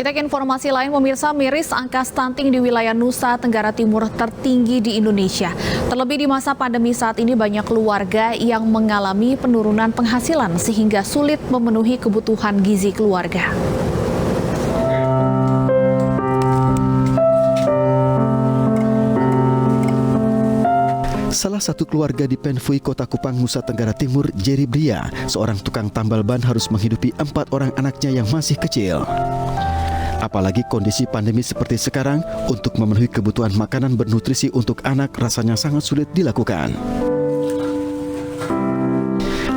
Kita ke informasi lain, pemirsa, miris angka stunting di wilayah Nusa Tenggara Timur tertinggi di Indonesia. Terlebih di masa pandemi saat ini banyak keluarga yang mengalami penurunan penghasilan sehingga sulit memenuhi kebutuhan gizi keluarga. Salah satu keluarga di Penfui, Kota Kupang, Nusa Tenggara Timur, Jerry Bria, seorang tukang tambal ban, harus menghidupi 4 orang anaknya yang masih kecil. Apalagi kondisi pandemi seperti sekarang, untuk memenuhi kebutuhan makanan bernutrisi untuk anak rasanya sangat sulit dilakukan.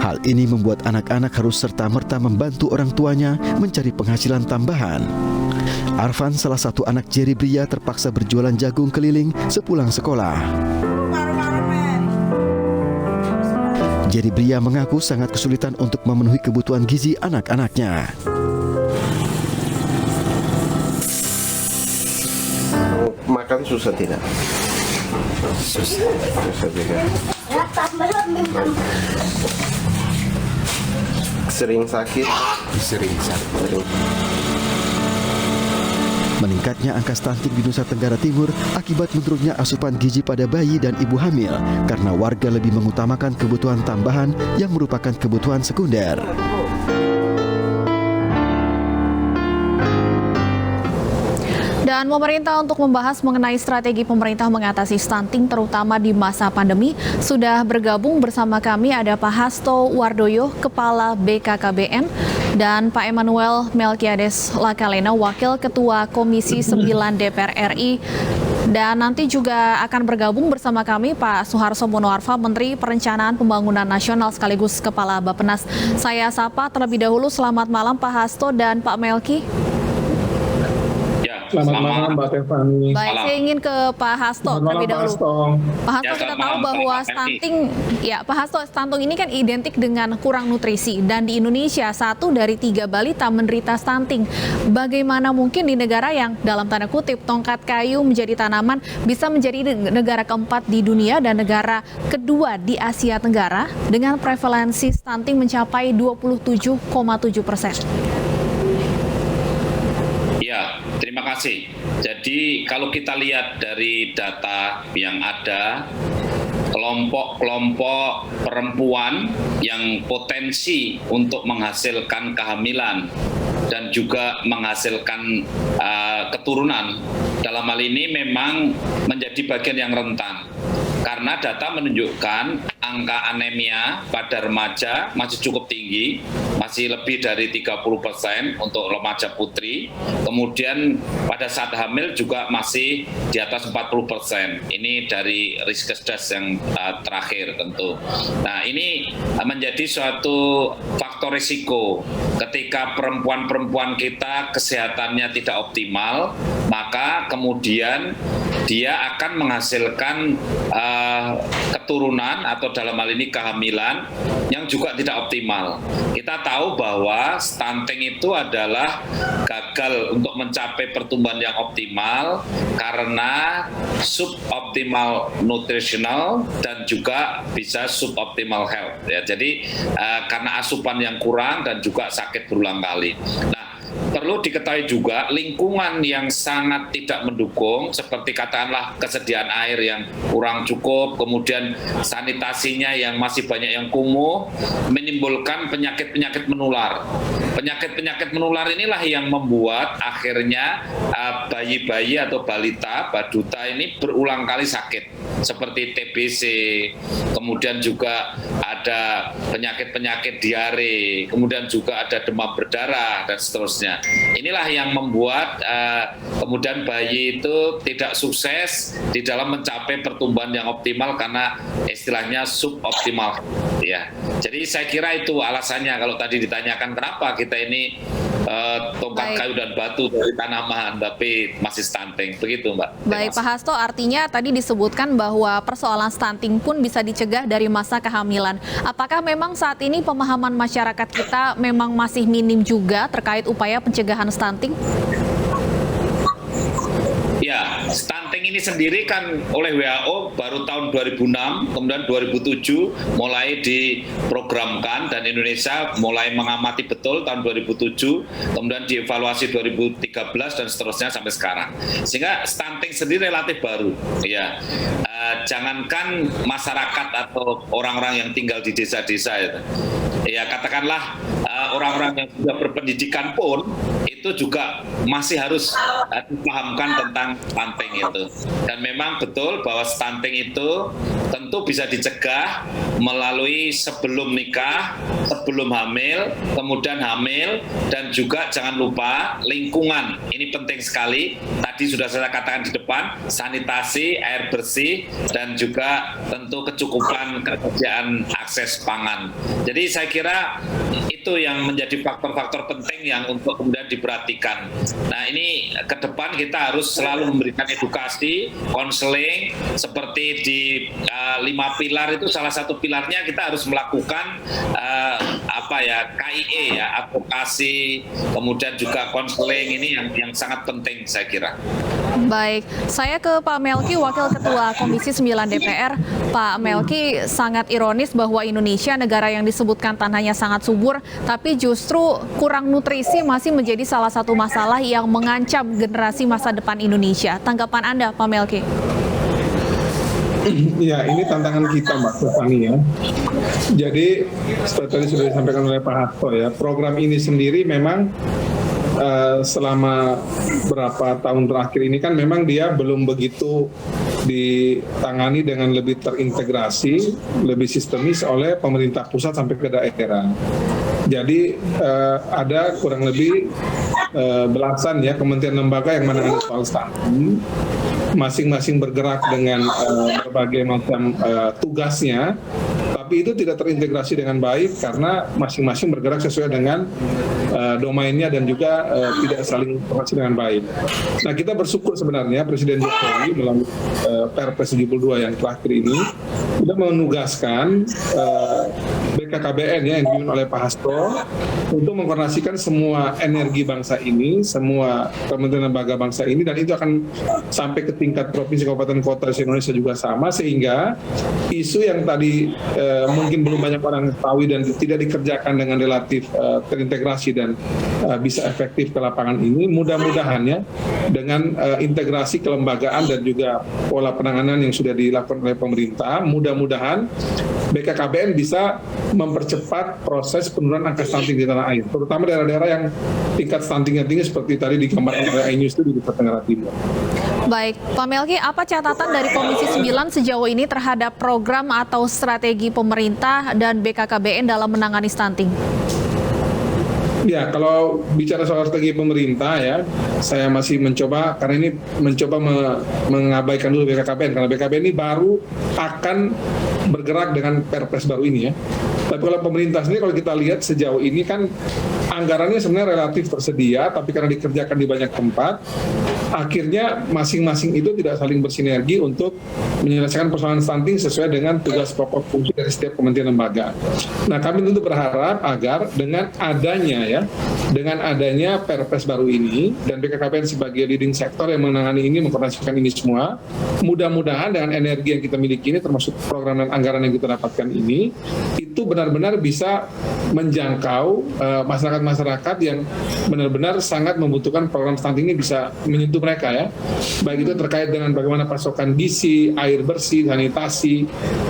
Hal ini membuat anak-anak harus serta-merta membantu orang tuanya mencari penghasilan tambahan. Arfan, salah satu anak Jerry Bria, terpaksa berjualan jagung keliling sepulang sekolah. Jerry Bria mengaku sangat kesulitan untuk memenuhi kebutuhan gizi anak-anaknya. Makan susah tidak? Susah juga. Sering sakit? Sering. Meningkatnya angka stunting di Nusa Tenggara Timur akibat menurunnya asupan gizi pada bayi dan ibu hamil karena warga lebih mengutamakan kebutuhan tambahan yang merupakan kebutuhan sekunder. Dan pemerintah untuk membahas mengenai strategi pemerintah mengatasi stunting terutama di masa pandemi sudah bergabung bersama kami ada Pak Hasto Wardoyo, Kepala BKKBN, dan Pak Emmanuel Melkiades Lakalena, Wakil Ketua Komisi 9 DPR RI. Dan nanti juga akan bergabung bersama kami Pak Suharso Monoarfa, Menteri Perencanaan Pembangunan Nasional sekaligus Kepala Bappenas. Saya sapa terlebih dahulu, selamat malam Pak Hasto dan Pak Melki. Selamat malam Mbak Tiffany. Baik, saya ingin ke Pak Hasto terlebih dahulu. Pak Hasto, kita tahu bahwa Pak Hasto, stunting ini kan identik dengan kurang nutrisi dan di Indonesia 1 dari 3 balita menderita stunting. Bagaimana mungkin di negara yang dalam tanda kutip tongkat kayu menjadi tanaman bisa menjadi negara keempat di dunia dan negara kedua di Asia Tenggara dengan prevalensi stunting mencapai 27,7%? Ya, terima kasih. Jadi kalau kita lihat dari data yang ada, kelompok-kelompok perempuan yang potensi untuk menghasilkan kehamilan dan juga menghasilkan keturunan, dalam hal ini memang menjadi bagian yang rentan. Karena data menunjukkan angka anemia pada remaja masih cukup tinggi, masih lebih dari 30% untuk remaja putri. Kemudian pada saat hamil juga masih di atas 40%. Ini dari Riskesdas yang terakhir tentu. Nah, ini menjadi suatu faktor risiko. Ketika perempuan-perempuan kita kesehatannya tidak optimal, maka kemudian dia akan menghasilkan keturunan atau dalam hal ini kehamilan yang juga tidak optimal. Kita tahu bahwa stunting itu adalah gagal untuk mencapai pertumbuhan yang optimal karena suboptimal nutritional dan juga bisa suboptimal health. Ya, jadi karena asupan yang kurang dan juga sakit berulang kali. Nah, perlu diketahui juga lingkungan yang sangat tidak mendukung seperti katakanlah kesediaan air yang kurang cukup, kemudian sanitasinya yang masih banyak yang kumuh, menimbulkan penyakit-penyakit menular. Penyakit-penyakit menular inilah yang membuat akhirnya bayi-bayi atau balita, baduta ini berulang kali sakit seperti TBC, kemudian juga ada penyakit-penyakit diare, kemudian juga ada demam berdarah dan seterusnya. Inilah yang membuat kemudian bayi itu tidak sukses di dalam mencapai pertumbuhan yang optimal karena istilahnya suboptimal. Ya, jadi saya kira itu alasannya kalau tadi ditanyakan kenapa kita ini tongkat kayu dan batu dari tanaman tapi masih stunting, begitu Mbak. Baik Pak Hasto, artinya tadi disebutkan bahwa persoalan stunting pun bisa dicegah dari masa kehamilan. Apakah memang saat ini pemahaman masyarakat kita memang masih minim juga terkait upaya pencegahan stunting? Ya, stunting ini sendiri kan oleh WHO baru tahun 2006, kemudian 2007 mulai diprogramkan dan Indonesia mulai mengamati betul tahun 2007, kemudian dievaluasi 2013 dan seterusnya sampai sekarang. Sehingga stunting sendiri relatif baru. Ya, jangankan masyarakat atau orang-orang yang tinggal di desa-desa itu. Ya, katakanlah orang-orang yang sudah berpendidikan pun itu juga masih harus dipahamkan tentang stunting itu. Dan memang betul bahwa stunting itu tentu bisa dicegah melalui sebelum nikah, sebelum hamil, kemudian hamil, dan juga jangan lupa lingkungan. Ini penting sekali. Tadi sudah saya katakan di depan, sanitasi, air bersih, dan juga tentu kecukupan ketersediaan akses pangan. Jadi saya kira itu yang menjadi faktor-faktor penting yang untuk kemudian diperhatikan. Nah, ini ke depan kita harus selalu memberikan edukasi, konseling, seperti di 5 pilar itu salah satu pilarnya kita harus melakukan KIE ya, advokasi, kemudian juga konseling, ini yang sangat penting saya kira. Baik, saya ke Pak Melki, Wakil Ketua Komisi 9 DPR. Pak Melki, sangat ironis bahwa Indonesia negara yang disebutkan tanahnya sangat subur, tapi justru kurang nutrisi masih menjadi salah satu masalah yang mengancam generasi masa depan Indonesia. Tanggapan Anda, Pak Melki? Ya, ini tantangan kita, Mbak Stefani ya. Jadi, seperti tadi sudah disampaikan oleh Pak Hasto ya, program ini sendiri memang selama berapa tahun terakhir ini kan memang dia belum begitu ditangani dengan lebih terintegrasi, lebih sistemis oleh pemerintah pusat sampai ke daerah. Jadi ada kurang lebih belasan ya kementerian lembaga yang menangani soal stunting, masing-masing bergerak dengan berbagai macam tugasnya, tapi itu tidak terintegrasi dengan baik karena masing-masing bergerak sesuai dengan domainnya dan juga tidak saling berinteraksi dengan baik. Nah, kita bersyukur sebenarnya Presiden Jokowi melalui Perpres 72 yang terakhir ini sudah menugaskan BKKBN ya, yang dipimpin oleh Pak Hasto untuk mengkoordinasikan semua energi bangsa ini, semua kementerian lembaga bangsa ini, dan itu akan sampai ke tingkat provinsi, kabupaten, kota di Indonesia juga sama, sehingga isu yang tadi mungkin belum banyak orang ketahui dan tidak dikerjakan dengan relatif terintegrasi dan bisa efektif ke lapangan ini, mudah-mudahan ya dengan integrasi kelembagaan dan juga pola penanganan yang sudah dilakukan oleh pemerintah, mudah-mudahan BKKBN bisa mempercepat proses penurunan angka stunting di tanah air, terutama daerah-daerah yang tingkat stuntingnya tinggi seperti tadi digambarkan oleh iNews itu di Nusa Tenggara Timur. Baik, Pak Melki, apa catatan dari Komisi 9 sejauh ini terhadap program atau strategi pemerintah dan BKKBN dalam menangani stunting? Ya, kalau bicara soal strategi pemerintah ya, saya masih mencoba, karena ini mencoba mengabaikan dulu BKKBN, karena BKKBN ini baru akan bergerak dengan Perpres baru ini ya. Tapi kalau pemerintah sendiri, kalau kita lihat sejauh ini kan anggarannya sebenarnya relatif tersedia, tapi karena dikerjakan di banyak tempat, akhirnya masing-masing itu tidak saling bersinergi untuk menyelesaikan persoalan stunting sesuai dengan tugas pokok fungsi dari setiap kementerian lembaga. Nah, kami tentu berharap agar dengan adanya Perpres baru ini dan BKKBN sebagai leading sektor yang menangani ini, mengkoordinasikan ini semua, mudah-mudahan dengan energi yang kita miliki ini, termasuk program dan anggaran yang kita dapatkan ini, itu benar-benar bisa menjangkau masyarakat-masyarakat yang benar-benar sangat membutuhkan program stunting ini, bisa menyentuh mereka ya. Baik itu terkait dengan bagaimana pasokan gizi, air bersih, sanitasi,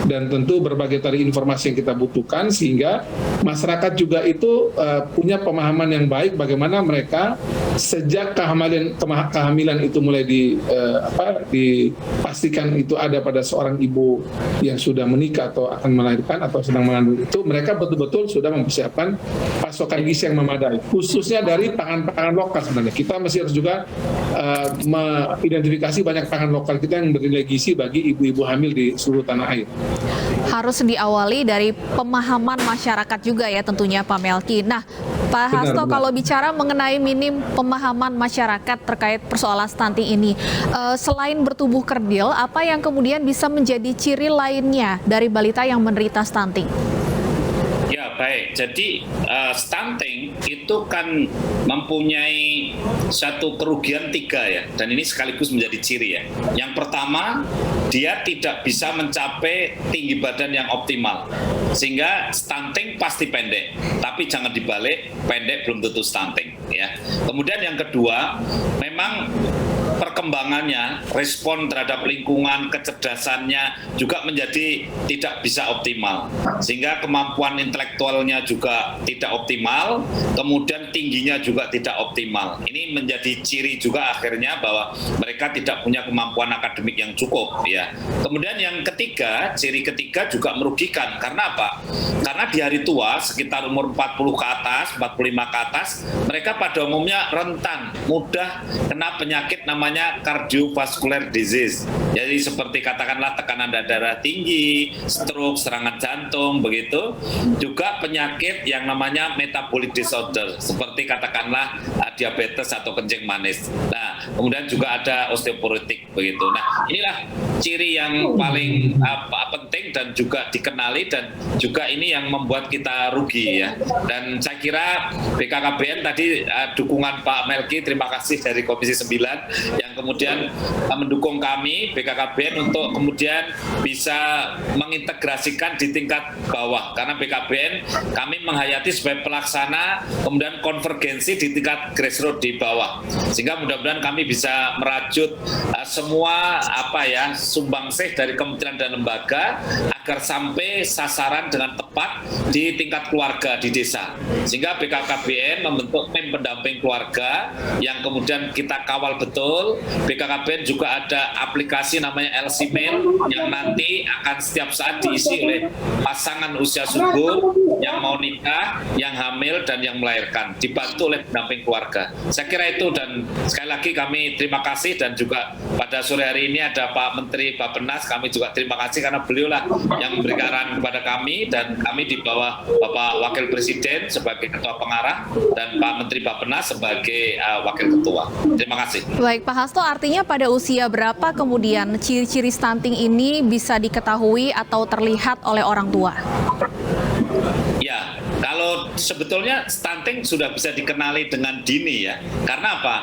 dan tentu berbagai tadi informasi yang kita butuhkan, sehingga masyarakat juga itu punya pemahaman yang baik bagaimana mereka sejak kehamilan itu mulai dipastikan itu ada pada seorang ibu yang sudah menikah atau akan melahirkan atau sedang mengandung, itu mereka betul-betul sudah mempersiapkan pasokan gizi yang memadai, khususnya dari pangan-pangan lokal. Sebenarnya kita masih harus juga mengidentifikasi banyak pangan lokal kita yang bernilai gizi bagi ibu-ibu hamil di seluruh tanah air. Harus diawali dari pemahaman masyarakat juga ya tentunya, Pak Melki. Nah, Pak Hasto, kalau bicara mengenai minim pemahaman masyarakat terkait persoalan stunting ini, selain bertubuh kerdil, apa yang kemudian bisa menjadi ciri lainnya dari balita yang menderita stunting? Ya, Ya, baik. Jadi stunting itu kan mempunyai satu kerugian 3 ya, dan ini sekaligus menjadi ciri ya. Yang pertama, dia tidak bisa mencapai tinggi badan yang optimal, sehingga stunting pasti pendek. Tapi jangan dibalik, pendek belum tentu stunting ya. Kemudian yang kedua, memang perkembangannya, respon terhadap lingkungan, kecerdasannya juga menjadi tidak bisa optimal. Sehingga kemampuan intelektualnya juga tidak optimal, kemudian tingginya juga tidak optimal. Ini menjadi ciri juga akhirnya bahwa mereka tidak punya kemampuan akademik yang cukup ya. Kemudian yang ketiga, ciri ketiga juga merugikan. Karena apa? Karena di hari tua, sekitar umur 40 ke atas, 45 ke atas, mereka pada umumnya rentan, mudah kena penyakit namanya cardiovascular disease. Jadi seperti katakanlah tekanan darah tinggi, stroke, serangan jantung, begitu. Juga penyakit yang namanya metabolic disorder, seperti katakanlah diabetes atau kencing manis. Nah, kemudian juga ada osteoporotik, begitu. Nah, inilah ciri yang paling penting dan juga dikenali, dan juga ini yang membuat kita rugi ya. Dan saya kira BKKBN tadi dukungan Pak Melki, terima kasih dari Komisi 9 yang kemudian mendukung kami BKKBN untuk kemudian bisa mengintegrasikan di tingkat bawah, karena BKKBN kami menghayati sebagai pelaksana kemudian konvergensi di tingkat grassroots di bawah, sehingga mudah-mudahan kami bisa merajut semua sumbangsih dari kementerian dan lembaga agar sampai sasaran dengan tepat di tingkat keluarga di desa, sehingga BKKBN membentuk tim pendamping keluarga yang kemudian kita kawal betul. BKKBN juga ada aplikasi namanya LC-Mail yang nanti akan setiap saat diisi oleh pasangan usia subur yang mau nikah, yang hamil, dan yang melahirkan, dibantu oleh pendamping keluarga. Saya kira itu, dan sekali lagi kami terima kasih, dan juga pada sore hari ini ada Pak Menteri Bappenas, kami juga terima kasih karena beliaulah yang memberikan arahan kepada kami, dan kami di bawah Bapak Wakil Presiden sebagai Ketua Pengarah dan Pak Menteri Bappenas sebagai Wakil Ketua. Terima kasih. Baik, Pak Hasto, artinya pada usia berapa kemudian ciri-ciri stunting ini bisa diketahui atau terlihat oleh orang tua? Ya, kalau sebetulnya stunting sudah bisa dikenali dengan dini ya. Karena apa?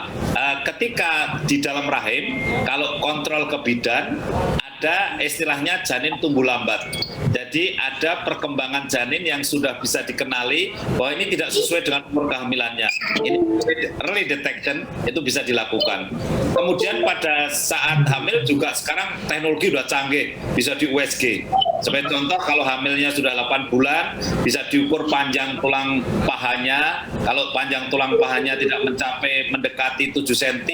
Ketika di dalam rahim, kalau kontrol ke bidan, ada istilahnya janin tumbuh lambat. Jadi ada perkembangan janin yang sudah bisa dikenali bahwa ini tidak sesuai dengan umur kehamilannya. Ini early detection itu bisa dilakukan. Kemudian pada saat hamil juga sekarang teknologi sudah canggih, bisa di USG. Sebagai contoh, kalau hamilnya sudah 8 bulan, bisa diukur panjang tulang pahanya. Kalau panjang tulang pahanya tidak mencapai mendekati 7 cm,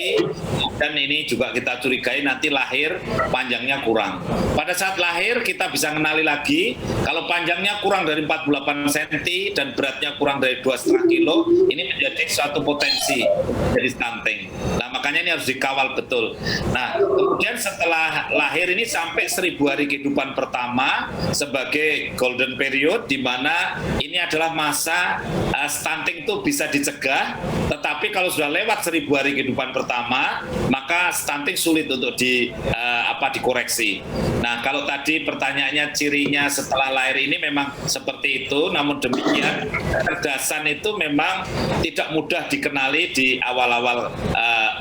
dan ini juga kita curigai nanti lahir panjangnya kurang. Pada saat lahir kita bisa kenali lagi, kalau panjangnya kurang dari 48 cm dan beratnya kurang dari 2,5 kilo, ini menjadi suatu potensi dari stunting. Nah, makanya ini harus dikawal betul. Nah, kemudian setelah lahir ini sampai 1000 hari kehidupan pertama sebagai golden period, di mana ini adalah masa stunting itu bisa dicegah. Tetapi kalau sudah lewat 1000 hari kehidupan pertama, maka stunting sulit untuk dikoreksi. Nah, kalau tadi pertanyaannya cirinya setelah lahir ini memang seperti itu, namun demikian kecerdasan itu memang tidak mudah dikenali di awal-awal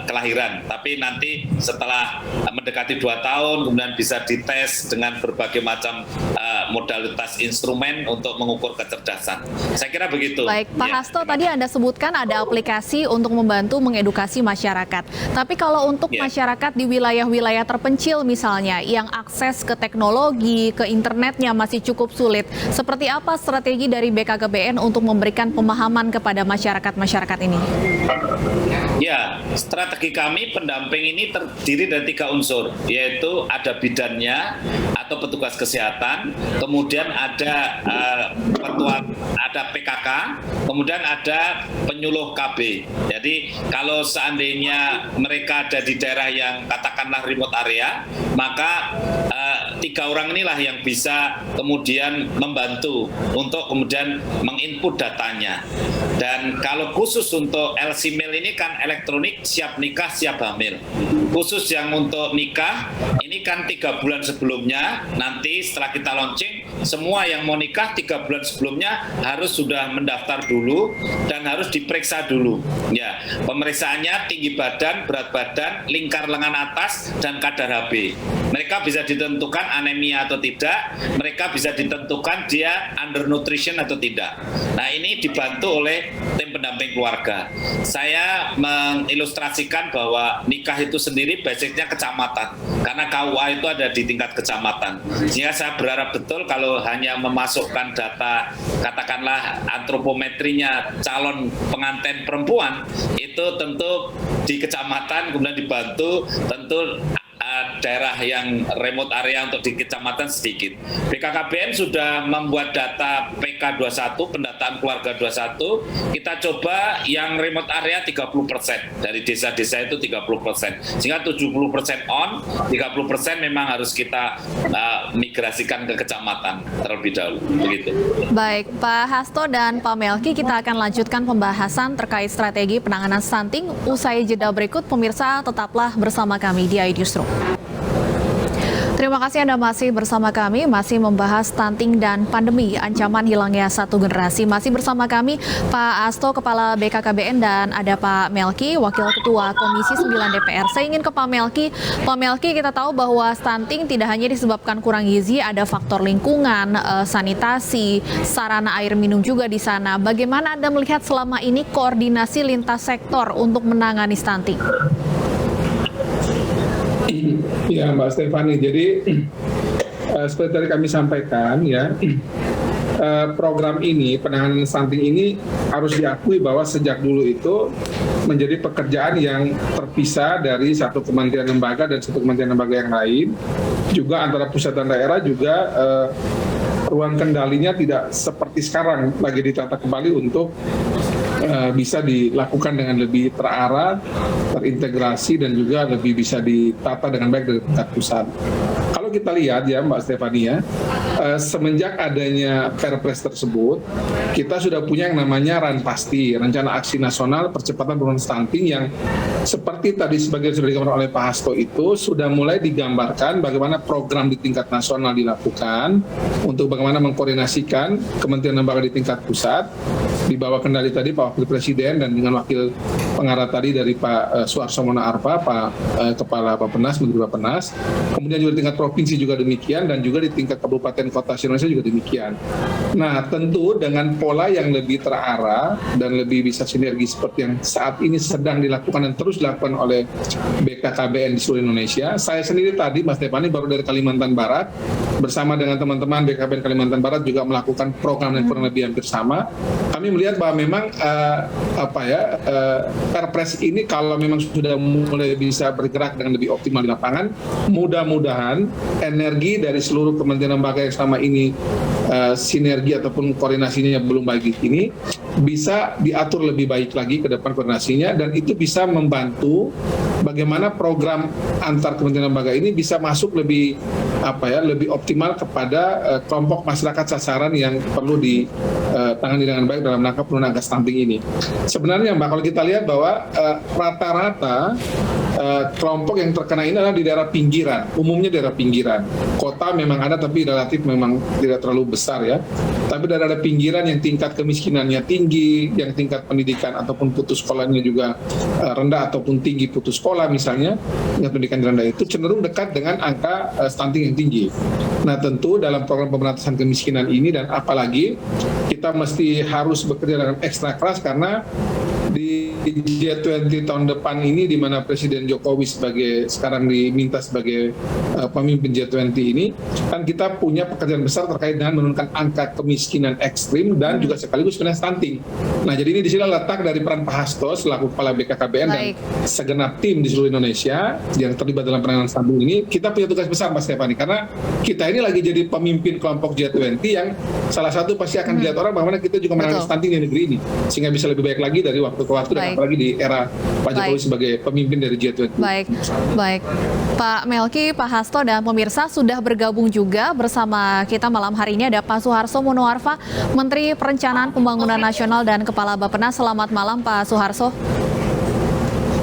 kelahiran. Tapi nanti setelah mendekati 2 tahun, kemudian bisa dites dengan berbagai macam modalitas instrumen untuk mengukur kecerdasan. Saya kira begitu. Baik, Pak Hasto, tadi Anda sebutkan ada aplikasi untuk membantu mengedukasi masyarakat. Tapi kalau untuk masyarakat di wilayah-wilayah terpencil misalnya, yang akses ke teknologi, ke internetnya masih cukup sulit, seperti apa strategi dari BKKBN untuk memberikan pemahaman kepada masyarakat-masyarakat ini? Ya, strategi kami pendamping ini terdiri dari 3 unsur, yaitu ada bidannya atau petugas kesehatan, kemudian ada ada PKK, kemudian ada penyuluh KB. Jadi kalau seandainya mereka ada di daerah yang katakanlah remote area, maka 3 orang inilah yang bisa kemudian membantu untuk kemudian menginput datanya. Dan kalau khusus untuk LC-Mail ini kan elektronik, siap nikah, siap hamil. Khusus yang untuk nikah, ini kan 3 bulan sebelumnya, nanti setelah kita launching, semua yang mau nikah 3 bulan sebelumnya harus sudah mendaftar dulu dan harus diperiksa dulu. Ya, pemeriksaannya tinggi badan, berat badan, lingkar lengan atas, dan kadar HB. Mereka bisa ditentukan anemia atau tidak, mereka bisa ditentukan dia undernutrition atau tidak. Nah, ini dibantu oleh tim pendamping keluarga. Saya mengilustrasikan bahwa nikah itu sendiri basicnya kecamatan, karena KUA itu ada di tingkat kecamatan. Sehingga saya berharap betul kalau hanya memasukkan data, katakanlah antropometrinya calon pengantin perempuan, itu tentu di kecamatan kemudian dibantu tentu daerah yang remote area untuk di kecamatan sedikit. BKKBN sudah membuat data PK21, pendataan keluarga 21, kita coba yang remote area 30%, dari desa-desa itu 30%, sehingga 70% on, 30% memang harus kita migrasikan ke kecamatan terlebih dahulu. Begitu. Baik, Pak Hasto dan Pak Melki, kita akan lanjutkan pembahasan terkait strategi penanganan stunting usai jeda berikut. Pemirsa, tetaplah bersama kami di iNewsroom. Terima kasih Anda masih bersama kami, masih membahas stunting dan pandemi, ancaman hilangnya satu generasi. Masih bersama kami Pak Hasto, Kepala BKKBN, dan ada Pak Melki, Wakil Ketua Komisi 9 DPR. Saya ingin ke Pak Melki. Pak Melki, kita tahu bahwa stunting tidak hanya disebabkan kurang gizi, ada faktor lingkungan, sanitasi, sarana air minum juga di sana. Bagaimana Anda melihat selama ini koordinasi lintas sektor untuk menangani stunting? Ya, Mbak Stefani. Jadi seperti tadi kami sampaikan, ya, program ini, penanganan stunting ini harus diakui bahwa sejak dulu itu menjadi pekerjaan yang terpisah dari satu kementerian lembaga dan satu kementerian lembaga yang lain. Juga antara pusat dan daerah juga ruang kendalinya tidak seperti sekarang lagi ditata kembali untuk bisa dilakukan dengan lebih terarah, terintegrasi, dan juga lebih bisa ditata dengan baik dari tingkat pusat. Kalau kita lihat ya Mbak Stefani, ya, semenjak adanya Perpres tersebut, kita sudah punya yang namanya RANPASTI, Rencana Aksi Nasional Percepatan Penurunan Stunting, yang seperti tadi sebagian sudah digambarkan oleh Pak Hasto itu sudah mulai digambarkan bagaimana program di tingkat nasional dilakukan untuk bagaimana mengkoordinasikan kementerian lembaga di tingkat pusat, di bawah kendali tadi Pak Wakil Presiden dan dengan Wakil Pengarah tadi dari Pak Suharso Mono Arfa, Pak Kepala Bappenas, Menteri Bappenas, kemudian juga di tingkat provinsi juga demikian, dan juga di tingkat kabupaten kota Indonesia juga demikian. Nah, tentu dengan pola yang lebih terarah dan lebih bisa sinergi seperti yang saat ini sedang dilakukan dan terus dilakukan oleh BKKBN di seluruh Indonesia. Saya sendiri tadi, Mas Stefani, baru dari Kalimantan Barat, bersama dengan teman-teman BKKBN Kalimantan Barat juga melakukan program yang kurang lebih hampir sama. Kami melihat bahwa memang Perpres ini kalau memang sudah mulai bisa bergerak dengan lebih optimal di lapangan, mudah-mudahan energi dari seluruh kementerian lembaga yang selama ini sinergi ataupun koordinasinya belum baik ini bisa diatur lebih baik lagi ke depan koordinasinya, dan itu bisa membantu bagaimana program antar kementerian lembaga ini bisa masuk lebih lebih optimal kepada kelompok masyarakat sasaran yang perlu ditangani dengan baik dalam rangka penurunan angka stunting ini. Sebenarnya Mbak, kalau kita lihat bahwa rata-rata kelompok yang terkena ini adalah di daerah pinggiran, umumnya daerah pinggiran. Kota memang ada tapi relatif memang tidak terlalu besar, ya. Tapi daerah pinggiran yang tingkat kemiskinannya tinggi, yang tingkat pendidikan ataupun putus sekolahnya juga rendah ataupun tinggi putus sekolah misalnya, tingkat pendidikan rendah itu cenderung dekat dengan angka stunting yang tinggi. Nah, tentu dalam program pemberantasan kemiskinan ini, dan apalagi kita mesti harus bekerja dengan ekstra keras karena di G20 tahun depan ini, di mana Presiden Jokowi sekarang diminta sebagai pemimpin G20 ini, kan kita punya pekerjaan besar terkait dengan menurunkan angka kemiskinan ekstrim dan juga sekaligus penanganan stunting. Nah, jadi ini di sini letak dari peran Pak Hasto selaku Kepala BKKBN dan segenap tim di seluruh Indonesia yang terlibat dalam penanganan stunting ini. Kita punya tugas besar, Mas Stefani, karena kita ini lagi jadi pemimpin kelompok G20 yang salah satu pasti akan dilihat orang bagaimana kita juga menangani stunting di negeri ini, sehingga bisa lebih baik lagi dari waktu ke waktu, dan apalagi di era Pak Jokowi sebagai pemimpin dari G20. Baik. Pak Melki, Pak Hasto, dan pemirsa sudah bergabung juga bersama kita malam hari ini ada Pak Suharso Mono Arfa, Menteri Perencanaan Pembangunan Nasional dan Kepala Bappenas. Selamat malam Pak Suharso.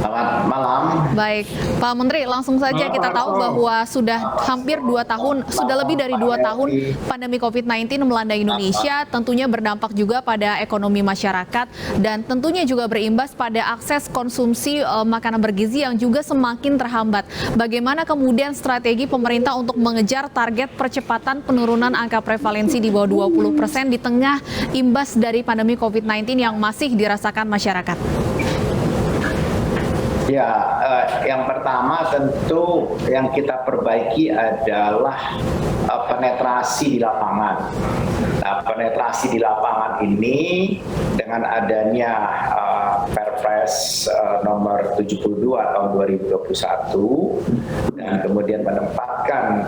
Selamat malam. Baik, Pak Menteri, langsung saja kita tahu bahwa sudah hampir 2 tahun, sudah lebih dari 2 tahun pandemi COVID-19 melanda Indonesia, tentunya berdampak juga pada ekonomi masyarakat dan tentunya juga berimbas pada akses konsumsi makanan bergizi yang juga semakin terhambat. Bagaimana kemudian strategi pemerintah untuk mengejar target percepatan penurunan angka prevalensi di bawah 20% di tengah imbas dari pandemi COVID-19 yang masih dirasakan masyarakat? Ya, yang pertama tentu yang kita perbaiki adalah penetrasi di lapangan. Nah, penetrasi di lapangan ini dengan adanya Perpres nomor 72 tahun 2021 dan kemudian menempatkan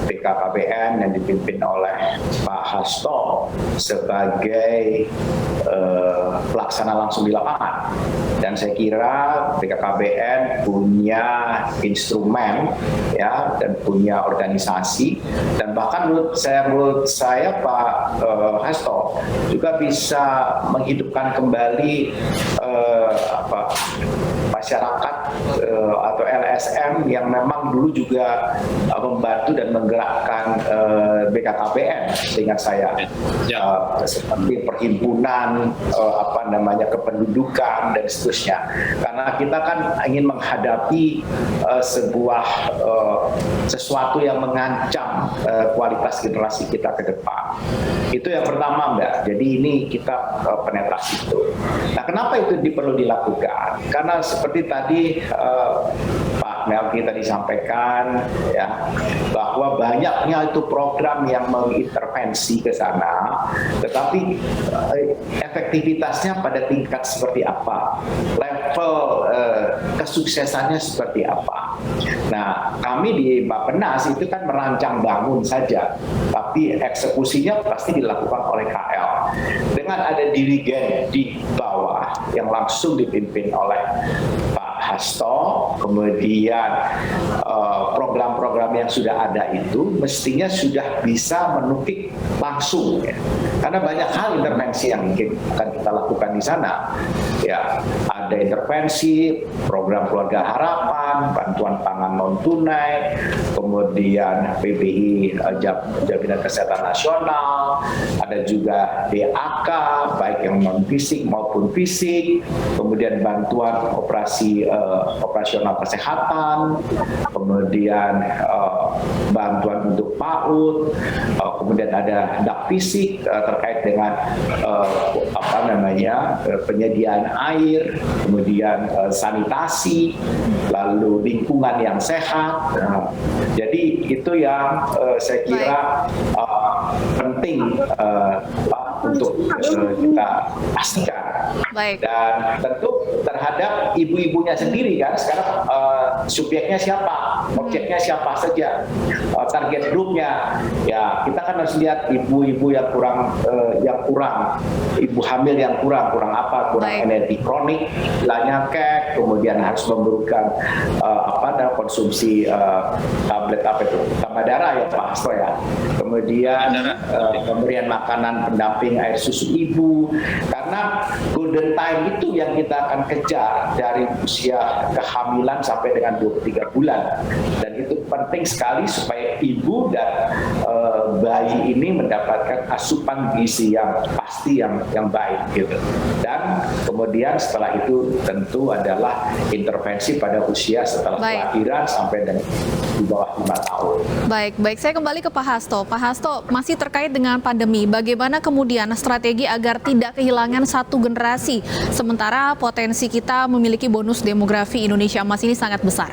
BKKBN yang dipimpin oleh Pak Hasto sebagai pelaksana langsung di lapangan. Dan saya kira BKKBN punya instrumen ya dan punya organisasi dan bahkan menurut saya Pak Hasto juga bisa menghidupkan kembali masyarakat atau LSM yang memang dulu juga membantu dan menggerakkan BKKBN seingat saya seperti perhimpunan kependudukan dan seterusnya karena kita kan ingin menghadapi sesuatu yang mengancam kualitas generasi kita ke depan. Itu yang pertama, Mbak. Jadi ini kita penetrasi itu. Nah, kenapa itu perlu dilakukan? Karena seperti tadi Pak Melki tadi sampaikan ya bahwa banyaknya itu program yang mengintervensi ke sana, tetapi efektivitasnya pada tingkat seperti apa, level kesuksesannya seperti apa. Nah, kami di Bappenas itu kan merancang bangun saja, tapi eksekusinya pasti dilakukan oleh KL. Dengan ada dirigen di bawah yang langsung dipimpin oleh Pak Hasto, kemudian program-program yang sudah ada itu mestinya sudah bisa menukik langsung ya. Karena banyak hal intervensi yang akan kita lakukan di sana. Ya, ada intervensi program keluarga harapan, bantuan pangan non tunai, kemudian PBI jaminan kesehatan nasional, ada juga DAK baik yang non fisik maupun fisik, kemudian bantuan operasional kesehatan, kemudian bantuan untuk PAUD, kemudian ada dak fisik terkait dengan penyediaan air, kemudian sanitasi, lalu lingkungan yang sehat. Jadi itu yang saya kira penting untuk kita pastikan. Dan tentu terhadap ibu-ibunya sendiri kan sekarang subjeknya siapa, objeknya siapa saja, target grupnya ya kita kan harus lihat ibu-ibu yang kurang ibu hamil yang kurang energi kronik, istilahnya kek, kemudian harus memberikan konsumsi tablet tambah darah ya Pak Hasto ya, kemudian pemberian makanan pendamping air susu ibu, karena golden time itu yang kita akan kejar dari usia kehamilan sampai dengan 23 bulan dan itu penting sekali supaya ibu dan bayi ini mendapatkan asupan gizi yang pasti yang baik gitu. Dan kemudian setelah itu tentu adalah intervensi pada usia setelah kelahiran sampai dengan di bawah 5 tahun. Baik, saya kembali ke Pak Hasto. Pak Hasto, masih terkait dengan pandemi, bagaimana kemudian strategi agar tidak kehilangan satu generasi, sementara potensi kita memiliki bonus demografi Indonesia Emas ini sangat besar?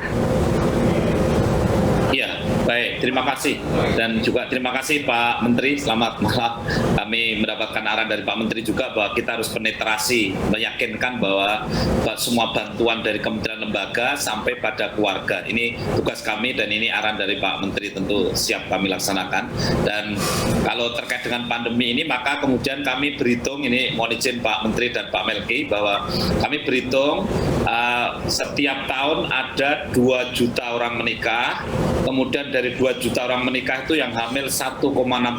Iya, baik, terima kasih. Dan juga terima kasih Pak Menteri, selamat malam. Kami mendapatkan arahan dari Pak Menteri juga bahwa kita harus penetrasi, meyakinkan bahwa semua bantuan dari kementerian lembaga sampai pada keluarga. Ini tugas kami dan ini arahan dari Pak Menteri tentu siap kami laksanakan. Dan kalau terkait dengan pandemi ini, maka kemudian kami berhitung, ini mohon izin Pak Menteri dan Pak Melki, bahwa kami berhitung setiap tahun ada 2 juta orang menikah, kemudian dari 2 juta orang menikah itu yang hamil 1,6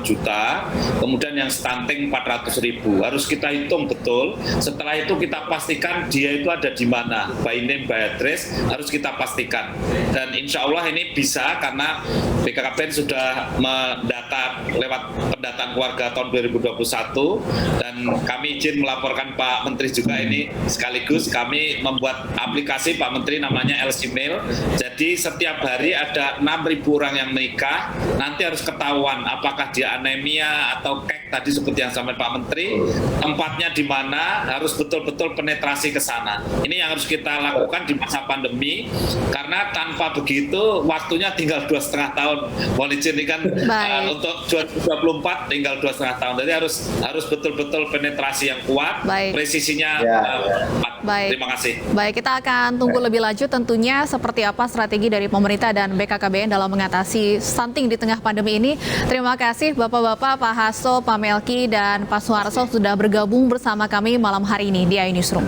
juta, kemudian yang stunting 400.000. Harus kita hitung betul. Setelah itu kita pastikan dia itu ada di mana, by name, by address, harus kita pastikan. Dan insya Allah ini bisa karena BKKBN sudah mendata lewat pendataan keluarga tahun 2021 dan kami izin melaporkan Pak Menteri juga ini sekaligus kami membuat aplikasi Pak Menteri namanya LCMail. Jadi setiap hari ada 6.000 orang yang menikah, nanti harus ketahuan apakah dia anemia atau kek tadi seperti yang sampai Pak Menteri, tempatnya di mana, harus betul-betul penetrasi ke sana. Ini yang harus kita lakukan di masa pandemi karena tanpa begitu waktunya tinggal 2,5 tahun. Mohon izin ini kan untuk 2024 tinggal 2,5 tahun. Jadi harus betul-betul penetrasi yang kuat, presisinya tepat. Terima kasih. Baik, kita akan tunggu lebih lanjut tentunya seperti apa strategi dari pemerintah dan BKKBN dalam mengatasi stunting di tengah pandemi ini. Terima kasih Bapak-Bapak, Pak Hasto, Pak Melki, dan Pak Suharso sudah bergabung bersama kami malam hari ini di iNewsroom.